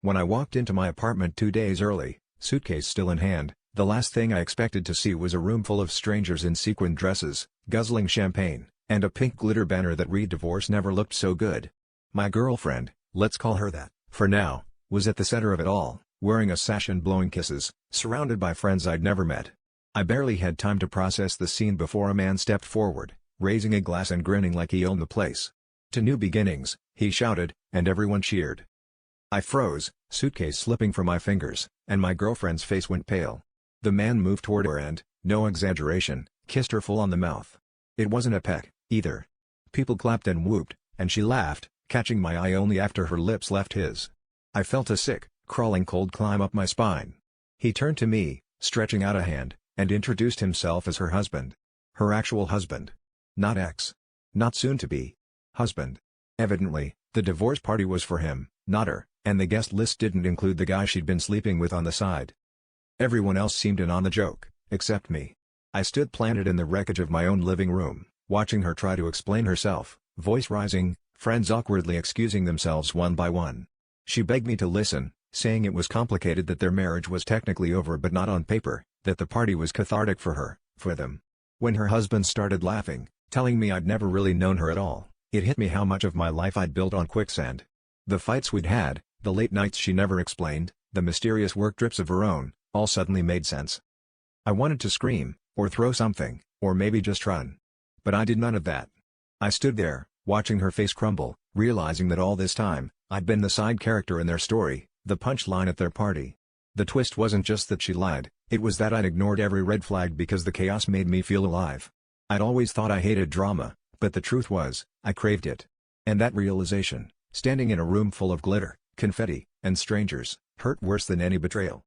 When I walked into my apartment 2 days early, suitcase still in hand, the last thing I expected to see was a room full of strangers in sequin dresses, guzzling champagne, and a pink glitter banner that read "Divorce never looked so good." My girlfriend, let's call her that, for now, was at the center of it all, wearing a sash and blowing kisses, surrounded by friends I'd never met. I barely had time to process the scene before a man stepped forward, raising a glass and grinning like he owned the place. "To new beginnings," he shouted, and everyone cheered. I froze, suitcase slipping from my fingers, and my girlfriend's face went pale. The man moved toward her and, no exaggeration, kissed her full on the mouth. It wasn't a peck, either. People clapped and whooped, and she laughed, catching my eye only after her lips left his. I felt a sick, crawling cold climb up my spine. He turned to me, stretching out a hand, and introduced himself as her husband. Her actual husband. Not ex. Not soon-to-be. Husband. Evidently, the divorce party was for him, not her, and the guest list didn't include the guy she'd been sleeping with on the side. Everyone else seemed in on the joke, except me. I stood planted in the wreckage of my own living room, watching her try to explain herself, voice rising, friends awkwardly excusing themselves one by one. She begged me to listen, saying it was complicated, that their marriage was technically over but not on paper, that the party was cathartic for her, for them. When her husband started laughing, telling me I'd never really known her at all, it hit me how much of my life I'd built on quicksand. The fights we'd had, the late nights she never explained, the mysterious work trips of her own, all suddenly made sense. I wanted to scream, or throw something, or maybe just run. But I did none of that. I stood there, watching her face crumble, realizing that all this time, I'd been the side character in their story, the punchline at their party. The twist wasn't just that she lied, it was that I'd ignored every red flag because the chaos made me feel alive. I'd always thought I hated drama, but the truth was, I craved it. And that realization, standing in a room full of glitter, confetti, and strangers, hurt worse than any betrayal.